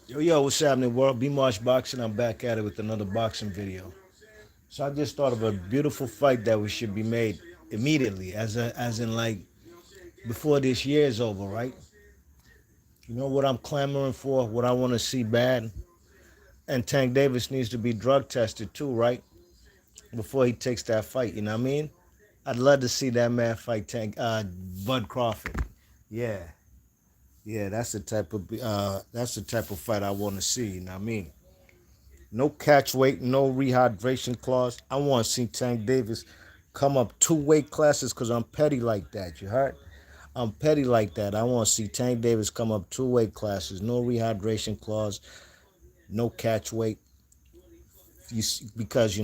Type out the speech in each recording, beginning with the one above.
Yo, what's happening, world? B Marsh Boxing. I'm back at it with another boxing video. So I just thought of a beautiful fight that we should be made immediately, as in like before this year is over, right? You know what I'm clamoring for, what I want to see bad, and Tank Davis needs to be drug tested too, right? Before he takes that fight, you know what I mean? I'd love to see that man fight Bud Crawford. Yeah, yeah, that's the type of fight I want to see. You know what I mean? No catch weight, no rehydration clause. I want to see Tank Davis come up two weight classes because I'm petty like that. You heard? I'm petty like that. I want to see Tank Davis come up two weight classes, no rehydration clause, no catch weight. Because,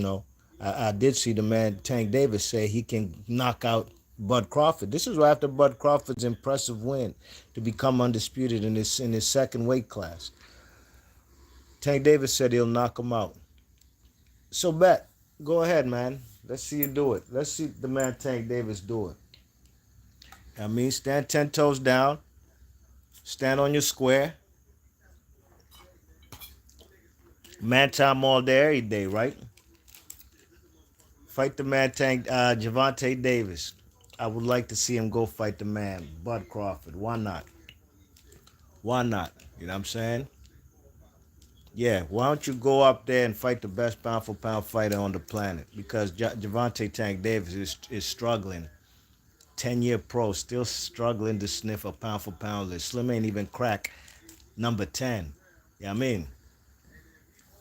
I did see the man Tank Davis say he can knock out Bud Crawford. This is after Bud Crawford's impressive win to become undisputed in his second weight class. Tank Davis said he'll knock him out. So bet, go ahead, man. Let's see you do it. Let's see the man Tank Davis do it. I mean, stand 10 toes down, stand on your square, man time all day, every day, right? Fight the man Tank Gervonta Davis. I would like to see him go fight the man Bud Crawford. Why not? Why not? You know what I'm saying? Yeah, why don't you go up there and fight the best pound for pound fighter on the planet? Because Gervonta Tank Davis is struggling 10-year pro, still struggling to sniff a pound for pound list. Slim ain't even crack number 10. Yeah, I mean.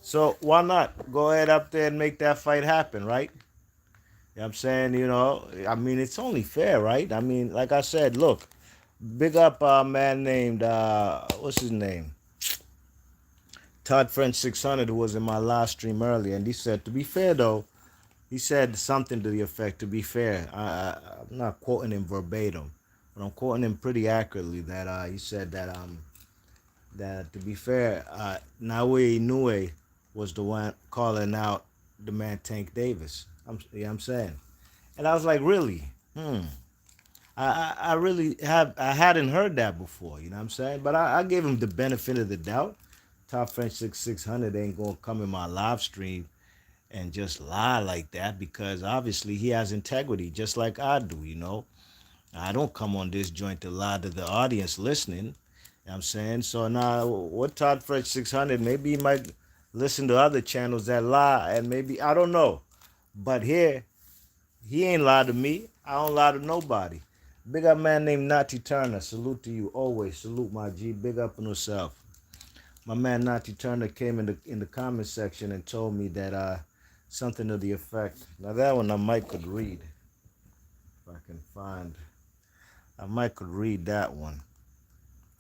So why not go ahead up there and make that fight happen, right? You know what I'm saying? I mean, it's only fair, right? I mean, like I said, look, big up a man named, what's his name? Todd French 600, who was in my live stream earlier. And he said, to be fair, though, he said something to the effect, to be fair, I'm not quoting him verbatim, but I'm quoting him pretty accurately that he said that to be fair, Naue Inoue was the one calling out the man Tank Davis. I'm saying. And I was like, really? I really I hadn't heard that before, you know what I'm saying? But I gave him the benefit of the doubt. Top French 600 ain't gonna come in my live stream and just lie like that because obviously he has integrity just like I do. I don't come on this joint to lie to the audience listening. You know what I'm saying? So now what Todd French 600, maybe he might listen to other channels that lie and maybe I don't know. But here, he ain't lied to me. I don't lie to nobody. Big up man named Nati Turner. Salute to you always. Salute my G. Big up on yourself. My man Nati Turner came in the comment section and told me that something to the effect. Now that one I might could read. If I can find. I might could read that one.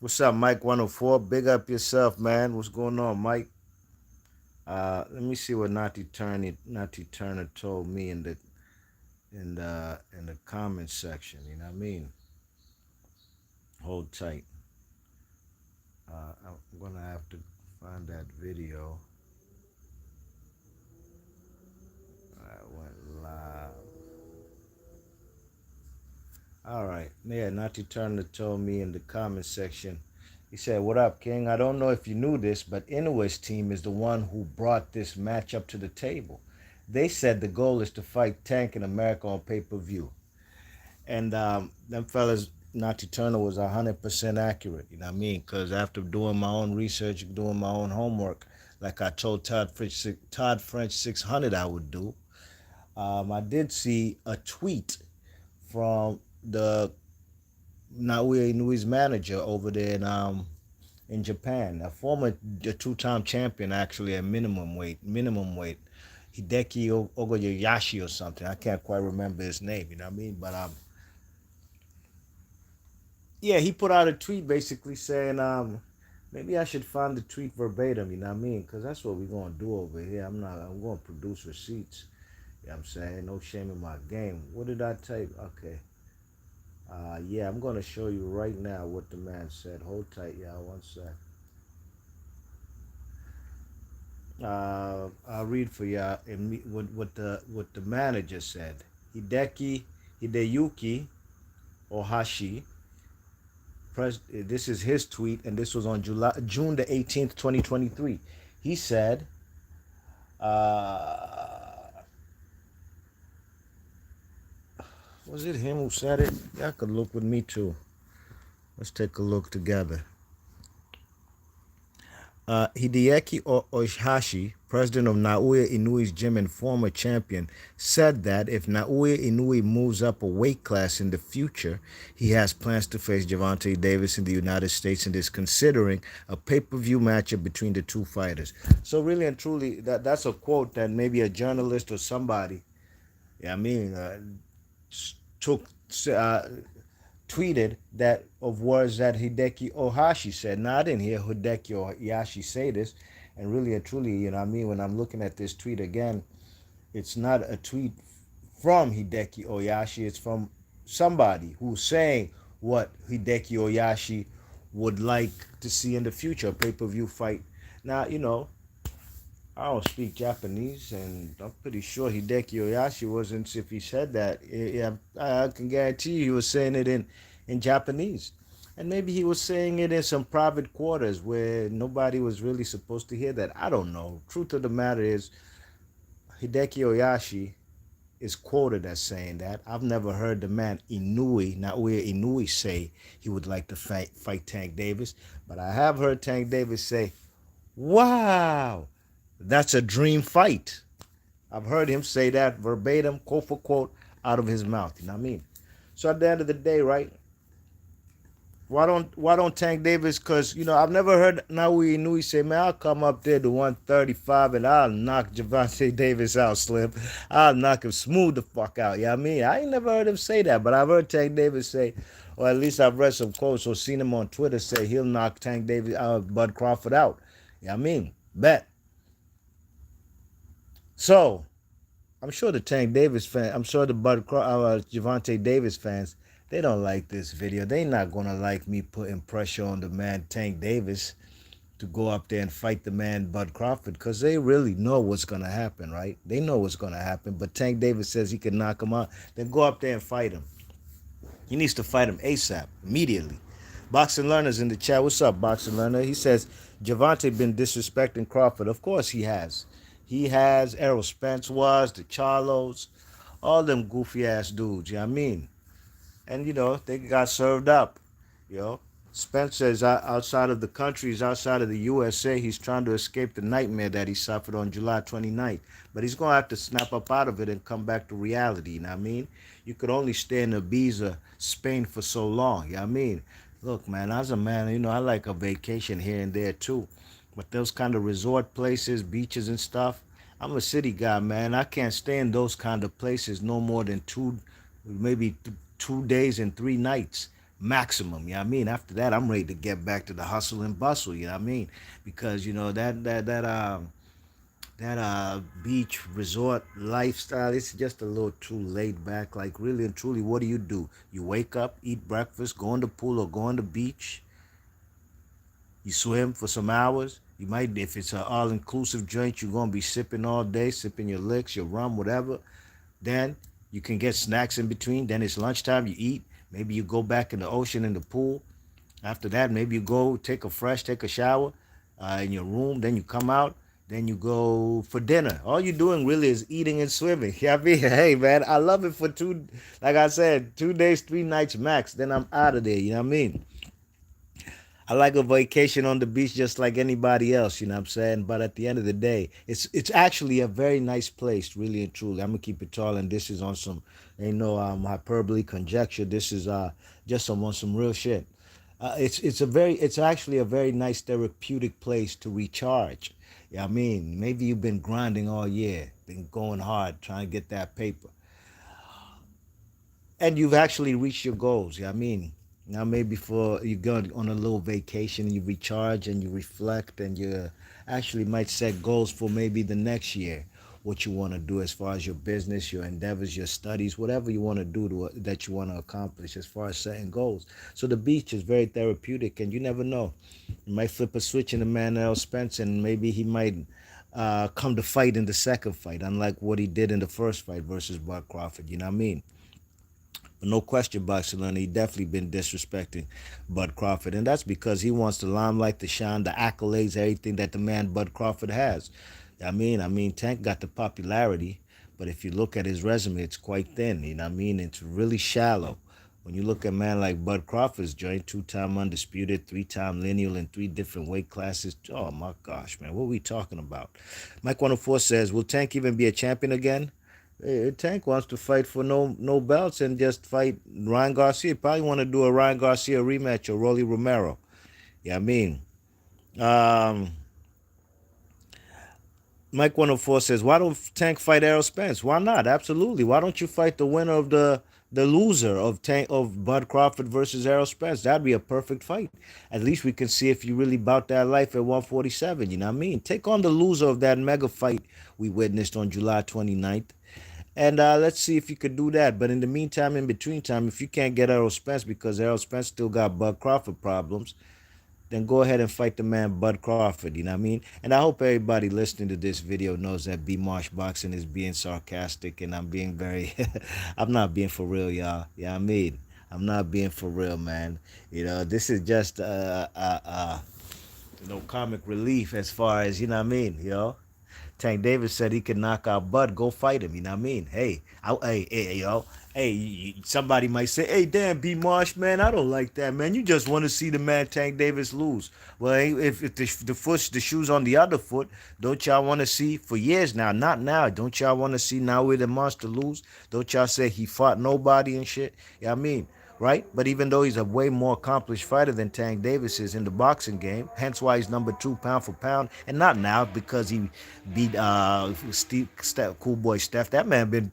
What's up, Mike 104? Big up yourself, man. What's going on, Mike? Let me see what Nati Turner told me in the comment section. You know what I mean? Hold tight. I'm gonna have to find that video. I went live. All right. Yeah, Nati Turner told me in the comment section. He said, "What up, King? I don't know if you knew this, but Inoue's team is the one who brought this matchup to the table. They said the goal is to fight Tank in America on pay-per-view. And them fellas, Nati Turner was 100% accurate, you know what I mean? Because after doing my own research, doing my own homework, like I told Todd French 600 I would do, I did see a tweet from the Naoya Inui's manager over there in Japan, a former two-time champion actually at minimum weight, Hideki Ogoyashi or something. I can't quite remember his name, you know what I mean? But yeah, he put out a tweet basically saying, maybe I should find the tweet verbatim, you know what I mean? Because that's what we're going to do over here. I'm going to produce receipts. You know what I'm saying? No shame in my game. What did I type? Okay. Yeah, I'm going to show you right now what the man said. Hold tight, y'all. One sec. I'll read for y'all what the manager said. Hideki Hideyuki Ohashi This is his tweet, and this was on June the 18th, 2023. He said, uh, was it him who said it? Y'all could look with me too. Let's take a look together. Hideaki Ohashi, president of Naoya Inoui's gym and former champion, said that if Naoya Inoue moves up a weight class in the future, he has plans to face Gervonta Davis in the United States and is considering a pay-per-view matchup between the two fighters. So really and truly, that's a quote that maybe a journalist or somebody, yeah, I mean, took tweeted that of words that Hideki Ohashi said. Now, I didn't hear Hideki Ohashi say this. And really and truly, you know what I mean, when I'm looking at this tweet again, it's not a tweet from Hideki Ohashi. It's from somebody who's saying what Hideki Ohashi would like to see in the future, a pay-per-view fight. Now, you know, I don't speak Japanese, and I'm pretty sure Hideki Oyashi wasn't. If he said that, yeah, I can guarantee you he was saying it in Japanese, and maybe he was saying it in some private quarters where nobody was really supposed to hear that. I don't know. Truth of the matter is, Hideki Oyashi is quoted as saying that. I've never heard the man Naoya Inoue, say he would like to fight Tank Davis, but I have heard Tank Davis say, "Wow, that's a dream fight." I've heard him say that verbatim, quote for quote, out of his mouth. You know what I mean? So at the end of the day, right? Why don't Tank Davis? Because you know I've never heard Naoya Inoue say, "Man, I'll come up there to 135 and I'll knock Gervonta Davis out, Slim. I'll knock him smooth the fuck out." Yeah, you know what I mean, I ain't never heard him say that, but I've heard Tank Davis say, or at least I've read some quotes or seen him on Twitter say he'll knock Tank Davis, Bud Crawford out. Yeah, you know what I mean, bet. So I'm sure the Tank Davis fan, I'm sure the Gervonta Davis fans, they don't like this video. They not gonna like me putting pressure on the man Tank Davis to go up there and fight the man Bud Crawford, because they really know what's gonna happen, right? They know what's gonna happen. But Tank Davis says he can knock him out. Then go up there and fight him. He needs to fight him ASAP, immediately. Boxing Learner's in the chat. What's up, Boxing Learner? He says Gervonta been disrespecting Crawford. Of course he has. He has. Errol Spence was, the Charlos, all them goofy ass dudes, you know what I mean? And you know, they got served up. You know. Spence is outside of the country, he's outside of the USA. He's trying to escape the nightmare that he suffered on July 29th. But he's going to have to snap up out of it and come back to reality, you know what I mean? You could only stay in Ibiza, Spain for so long, you know what I mean? Look, man, as a man, you know, I like a vacation here and there too. But those kind of resort places, beaches and stuff, I'm a city guy, man. I can't stay in those kind of places no more than maybe 2 days and 3 nights maximum. You know what I mean? After that, I'm ready to get back to the hustle and bustle. You know what I mean? Because you know that beach resort lifestyle, it's just a little too laid back. Like really and truly, what do? You wake up, eat breakfast, go in the pool or go on the beach. You swim for some hours. You might, if it's an all-inclusive joint, you're gonna be sipping all day, sipping your licks, your rum, whatever. Then you can get snacks in between. Then it's lunchtime. You eat. Maybe you go back in the ocean in the pool. After that, maybe you go take a shower in your room. Then you come out. Then you go for dinner. All you're doing really is eating and swimming. Yeah, I mean, hey man, I love it for like I said, 2 days, 3 nights max. Then I'm out of there. You know what I mean? I like a vacation on the beach just like anybody else, you know what I'm saying? But at the end of the day, it's actually a very nice place, really and truly. I'm gonna keep it tall, and this is on some ain't no hyperbole conjecture. This is just on some real shit. It's actually a very nice therapeutic place to recharge. Yeah, I mean, maybe you've been grinding all year, been going hard trying to get that paper, and you've actually reached your goals. Yeah, I mean, now maybe for you go on a little vacation, you recharge and you reflect, and you actually might set goals for maybe the next year. What you want to do as far as your business, your endeavors, your studies, whatever you want to do that you want to accomplish as far as setting goals. So the beach is very therapeutic, and you never know. You might flip a switch in the man Errol Spence, and maybe he might come to fight in the second fight, unlike what he did in the first fight versus Bud Crawford. You know what I mean? But no question, Barcelona, he definitely been disrespecting Bud Crawford. And that's because he wants the limelight, the shine, the accolades, everything that the man Bud Crawford has. I mean, Tank got the popularity, but if you look at his resume, it's quite thin. You know what I mean? It's really shallow. When you look at a man like Bud Crawford's joint, two-time undisputed, three-time lineal in three different weight classes. Oh my gosh, man, what are we talking about? Mike 104 says, will Tank even be a champion again? Tank wants to fight for no belts and just fight Ryan Garcia. Probably want to do a Ryan Garcia rematch or Rolly Romero. Yeah, I mean, um, Mike 104 says, why don't Tank fight Errol Spence? Why not? Absolutely. Why don't you fight the winner of the loser of Bud Crawford versus Errol Spence? That'd be a perfect fight. At least we can see if you really bout that life at 147. You know what I mean? Take on the loser of that mega fight we witnessed on July 29th. And let's see if you could do that. But in the meantime, in between time, if you can't get Errol Spence because Errol Spence still got Bud Crawford problems, then go ahead and fight the man Bud Crawford. You know what I mean? And I hope everybody listening to this video knows that B Marsh Boxing is being sarcastic and I'm being very, I'm not being for real, y'all. Yeah, I mean, I'm not being for real, man. You know, this is just comic relief as far as, you know what I mean, Tank Davis said he could knock out Bud. Go fight him. You know what I mean? Hey, somebody might say, hey, damn, B. Marsh, man, I don't like that, man. You just want to see the man Tank Davis lose. Well, if the shoe's on the other foot, don't y'all want to see, for years now, not now, don't y'all want to see now where the monster lose? Don't y'all say he fought nobody and shit? Yeah, I mean, right? But even though he's a way more accomplished fighter than Tank Davis is in the boxing game, hence why he's number 2 pound for pound, and not now because he beat Cool Boy Steph. That man been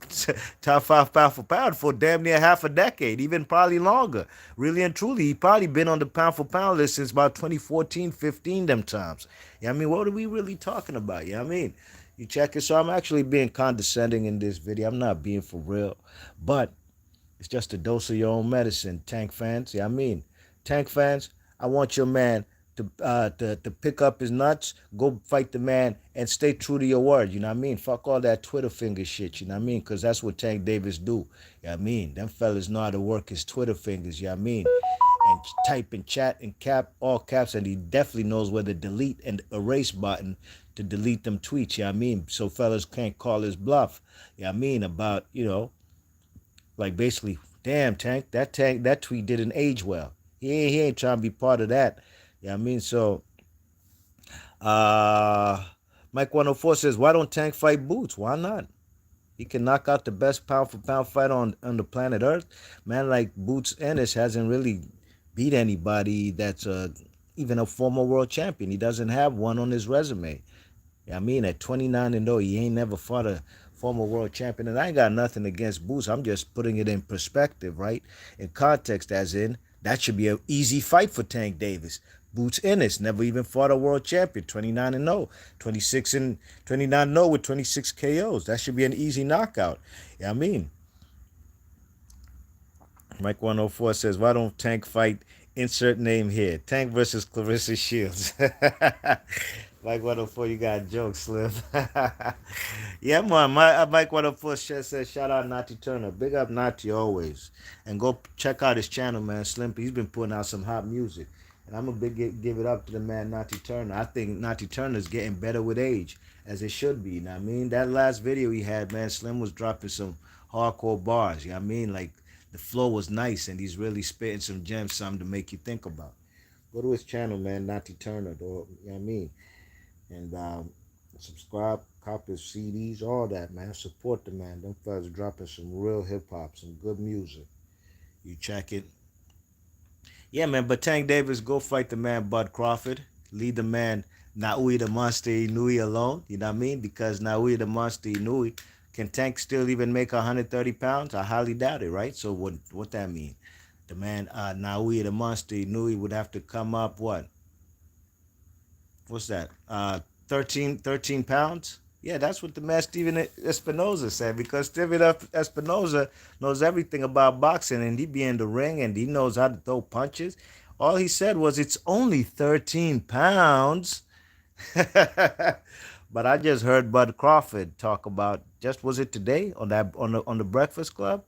top 5 pound for pound for damn near half a decade, even probably longer. Really and truly, he probably been on the pound for pound list since about 2014, 15 them times. Yeah, I mean, what are we really talking about? Yeah, I mean, you check it. So I'm actually being condescending in this video. I'm not being for real, but it's just a dose of your own medicine, Tank fans. Yeah, I mean, Tank fans, I want your man to pick up his nuts, go fight the man, and stay true to your word. You know what I mean? Fuck all that Twitter finger shit. You know what I mean? Because that's what Tank Davis do. You know what I mean? Them fellas know how to work his Twitter fingers. You know what I mean? And type and chat and all caps, and he definitely knows where the delete and erase button to delete them tweets. You know what I mean? So fellas can't call his bluff. You know what I mean? About, like basically, damn Tank, that tweet didn't age well. He ain't trying to be part of that. Yeah, I mean, so uh Mike 104 says, why don't Tank fight Boots? Why not? He can knock out the best pound for pound fighter on the planet Earth. Man like Boots Ennis hasn't really beat anybody that's even a former world champion. He doesn't have one on his resume. I mean, at 29-0, he ain't never fought a former world champion. And I ain't got nothing against Boots. I'm just putting it in perspective, right? In context, as in, that should be an easy fight for Tank Davis. Boots Ennis never even fought a world champion, 29-0, 29-0 with 26 KOs. That should be an easy knockout. Yeah, I mean, Mike 104 says, why don't Tank fight insert name here? Tank versus Clarissa Shields. Mike 104, you got jokes, Slim. Yeah, man. Mike 104 says, shout out Nati Turner. Big up Nati always. And go check out his channel, man. Slim, he's been putting out some hot music. And I'm going to give it up to the man Nati Turner. I think Nati Turner's getting better with age, as it should be. You know what I mean? That last video he had, man, Slim was dropping some hardcore bars. You know what I mean? Like, the flow was nice, and he's really spitting some gems, something to make you think about. Go to his channel, man, Nati Turner, though. You know what I mean? And subscribe, copy his CDs, all that, man. Support the man. Them fellas dropping some real hip-hop, some good music. You check it. Yeah, man, but Tank Davis, go fight the man Bud Crawford. Leave the man Naui the Monster Inui alone. You know what I mean? Because Naui the Monster Inui, can Tank still even make 130 pounds? I highly doubt it, right? So what that mean? The man Naui the Monster Inui would have to come up, what? What's that? 13 pounds? Yeah, that's what the man Steven Espinoza said, because Steven Espinoza knows everything about boxing, and he be in the ring and he knows how to throw punches. All he said was it's only 13 pounds. But I just heard Bud Crawford talk about, just was it today on the Breakfast Club?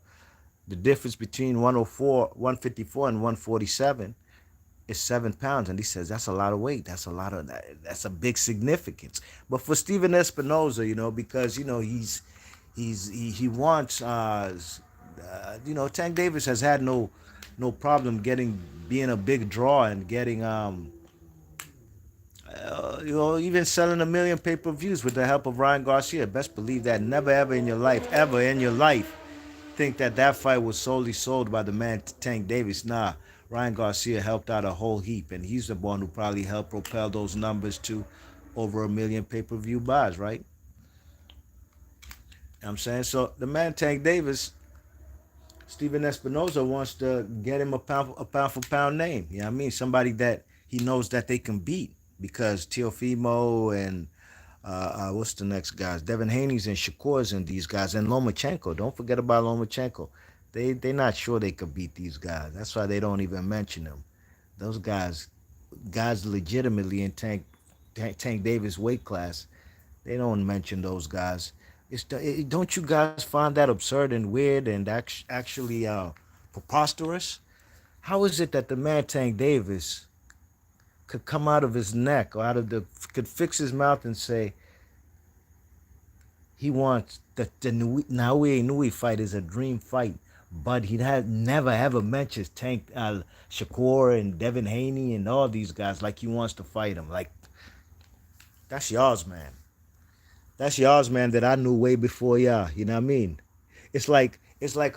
The difference between 104, 154, and 147 is 7 pounds. And he says that's a lot of weight. That's a lot of that's a big significance. But for Steven Espinoza, because he wants Tank Davis has had no problem being a big draw and getting even selling 1 million pay-per-views with the help of Ryan Garcia. Best believe that. Never ever in your life, think that fight was solely sold by the man Tank Davis. Nah, Ryan Garcia helped out a whole heap, and he's the one who probably helped propel those numbers to over 1 million pay-per-view buys, right? I'm saying so. The man Tank Davis, Steven Espinoza wants to get him a pound for pound name. You know what I mean? Somebody that he knows that they can beat because Teofimo and what's the next guys? Devin Haney's and Shakur's and these guys and Lomachenko. Don't forget about Lomachenko. They're not sure they could beat these guys. That's why they don't even mention them. Those guys legitimately in Tank Davis weight class, they don't mention those guys. Don't you guys find that absurd and weird and actually preposterous? How is it that the man Tank Davis could come out of his neck or could fix his mouth and say he wants the Naoya Inoue fight is a dream fight, but he had never ever mentioned Tank Shakur and Devin Haney and all these guys like he wants to fight him. Like that's y'all's man. That's y'all's man that I knew way before y'all. You know what I mean? It's like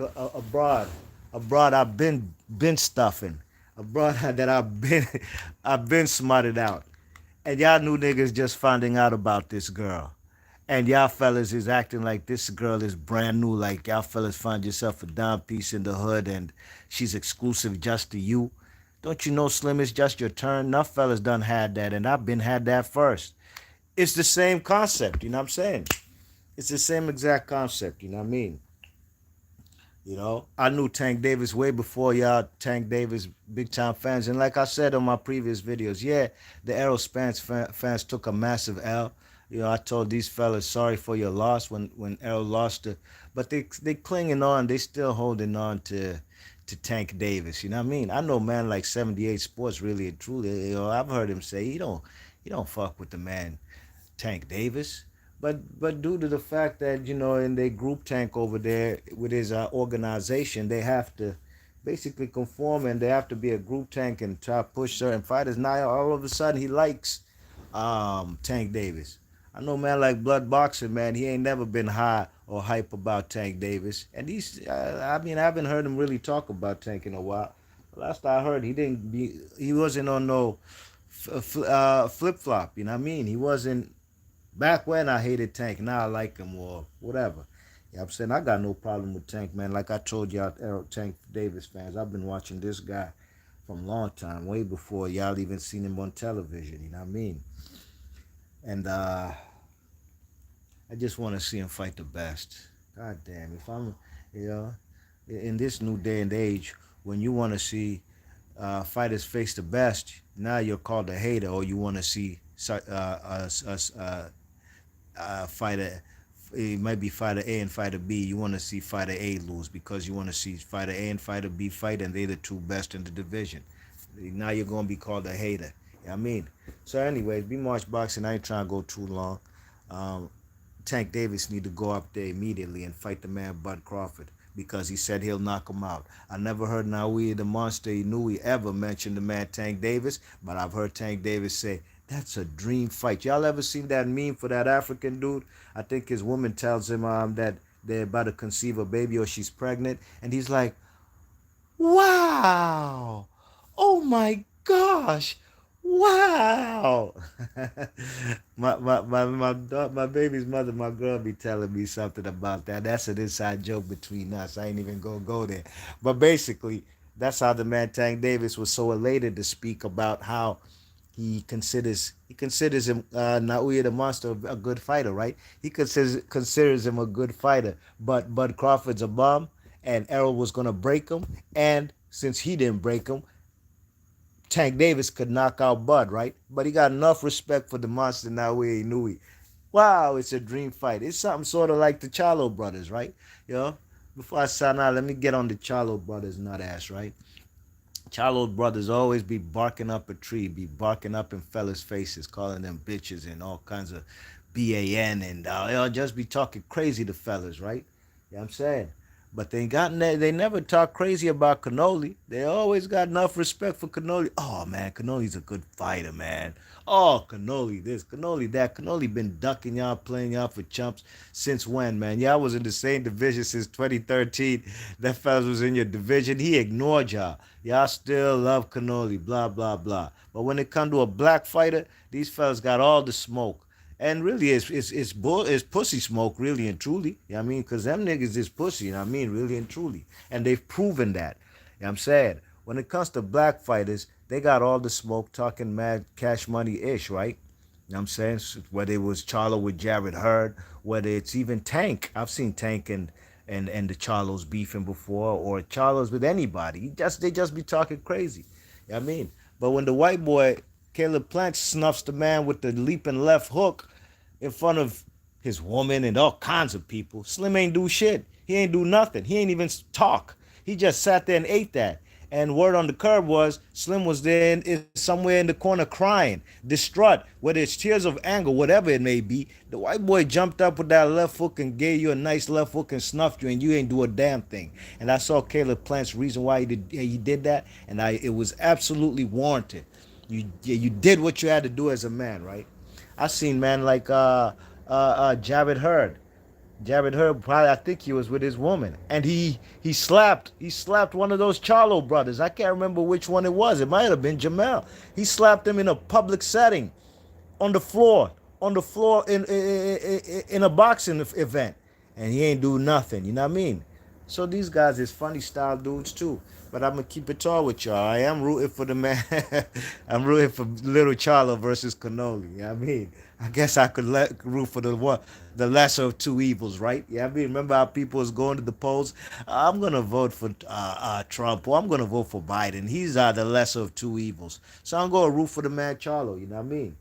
a broad I've been stuffing, a broad that I've been smarted out, and y'all new niggas just finding out about this girl. And y'all fellas is acting like this girl is brand new. Like y'all fellas find yourself a dime piece in the hood and she's exclusive just to you. Don't you know, Slim, it's just your turn? Enough fellas done had that, and I've been had that first. It's the same concept, you know what I'm saying? It's the same exact concept, you know what I mean? I knew Tank Davis way before y'all Tank Davis big time fans. And like I said on my previous videos, yeah, the Errol Spence fans took a massive L. I told these fellas sorry for your loss when Errol lost it, but they clinging on, they still holding on to Tank Davis. You know what I mean? I know man like 78 Sports really and truly. I've heard him say he don't fuck with the man Tank Davis. But due to the fact that in their group tank over there with his organization, they have to basically conform and they have to be a group tank and try to push certain fighters. Now all of a sudden he likes Tank Davis. I know man like Blood Boxing, man, he ain't never been high or hype about Tank Davis, and I haven't heard him really talk about Tank in a while. Last I heard, he wasn't on no flip flop. You know what I mean? He wasn't. Back when I hated Tank, now I like him or whatever. I'm saying? I got no problem with Tank, man. Like I told y'all, Tank Davis fans, I've been watching this guy from a long time, way before y'all even seen him on television, you know what I mean? And I just want to see him fight the best. God damn, if I'm, you know, in this new day and age, when you want to see fighters face the best, now you're called a hater, or you want to see fighter, it might be fighter A and fighter B. You want to see fighter A lose because you want to see fighter A and fighter B fight, and they're the two best in the division. Now you're gonna be called a hater. You know what I mean? So, anyways, be March Boxing. I ain't trying to go too long. Tank Davis need to go up there immediately and fight the man Bud Crawford because he said he'll knock him out. I never heard Naoya the Monster Inoue ever mention the man Tank Davis, but I've heard Tank Davis say, that's a dream fight. Y'all ever seen that meme for that African dude? I think his woman tells him that they're about to conceive a baby or she's pregnant, and he's like, wow, oh my gosh, wow. my baby's mother, my girl, be telling me something about that. That's an inside joke between us. I ain't even gonna go there. But basically, that's how the man Tank Davis was so elated to speak about how he considers him Naoya the Monster a good fighter, right? He considers him a good fighter, but Bud Crawford's a bum, and Errol was gonna break him, and since he didn't break him, Tank Davis could knock out Bud, right? But he got enough respect for the Monster Naoya Inoue. Wow, it's a dream fight. It's something sort of like the Charlo brothers, right? You know, before I sign out, let me get on the Charlo brothers nut ass, right? Charlo brothers always be barking up a tree, be barking up in fellas' faces, calling them bitches and all kinds of BAN, and they'll just be talking crazy to fellas, right? You know what I'm saying? But they never talk crazy about Cannoli. They always got enough respect for Cannoli. Oh man, Cannoli's a good fighter, man. Oh, Cannoli this, Cannoli that. Cannoli been ducking y'all, playing y'all for chumps since when, man? Y'all was in the same division since 2013. That fellas was in your division. He ignored y'all. Y'all still love Cannoli, blah, blah, blah. But when it come to a black fighter, these fellas got all the smoke. And really, it's pussy smoke, really and truly. You know what I mean? Because them niggas is pussy, you know what I mean? Really and truly. And they've proven that. You know what I'm saying? When it comes to black fighters, they got all the smoke, talking mad cash money-ish, right? You know what I'm saying? Whether it was Charlo with Jared Hurd, whether it's even Tank. I've seen Tank and the Charlos beefing before, or Charlos with anybody. They just be talking crazy. You know what I mean? But when the white boy Caleb Plant snuffs the man with the leaping left hook in front of his woman and all kinds of people, Slim ain't do shit. He ain't do nothing. He ain't even talk. He just sat there and ate that. And word on the curb was Slim was there somewhere in the corner crying, distraught, whether it's tears of anger, whatever it may be. The white boy jumped up with that left hook and gave you a nice left hook and snuffed you, and you ain't do a damn thing. And I saw Caleb Plant's reason why he did that, and it was absolutely warranted. You did what you had to do as a man, right? I seen man like Jared Hurd. Jared Hurd probably, I think he was with his woman, and he slapped one of those Charlo brothers. I can't remember which one it was. It might have been Jamel. He slapped him in a public setting, on the floor, in a boxing event, and he ain't do nothing. You know what I mean? So these guys is funny style dudes too. But I'm gonna keep it tall with y'all. I am rooting for the man. I'm rooting for Little Charlo versus Cannoli. You know what I mean? I guess I could root for the lesser of two evils, right? Yeah, I mean, remember how people was going to the polls? I'm gonna vote for Trump, or I'm gonna vote for Biden. He's the lesser of two evils. So I'm gonna root for the man Charlo. You know what I mean?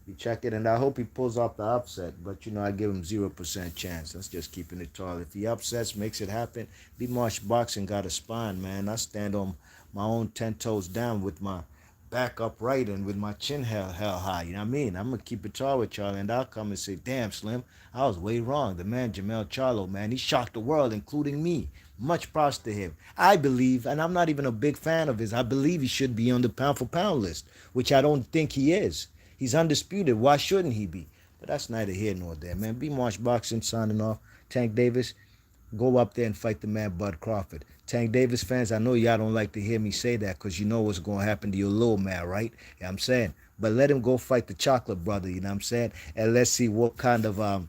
You check it, and I hope he pulls off the upset. But I give him 0% chance. That's just keeping it tall. If he upsets, makes it happen. B Marsh Boxing got a spine, man. I stand on my own 10 toes down with my back upright and with my chin held high. You know what I mean? I'm gonna keep it tall with y'all, and I'll come and say, "Damn, Slim, I was way wrong." The man Jamel Charlo, man, he shocked the world, including me. Much props to him. I believe, and I'm not even a big fan of his. I believe he should be on the pound for pound list, which I don't think he is. He's undisputed. Why shouldn't he be? But that's neither here nor there, man. B Marsh Boxing signing off. Tank Davis, go up there and fight the man Bud Crawford. Tank Davis fans, I know y'all don't like to hear me say that because you know what's going to happen to your little man, right? Yeah, I'm saying. But let him go fight the chocolate brother, you know what I'm saying? And let's see what kind of I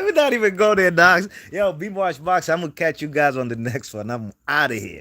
would not even go there, dogs. Yo, B Marsh Box. I'm gonna catch you guys on the next one. I'm out of here.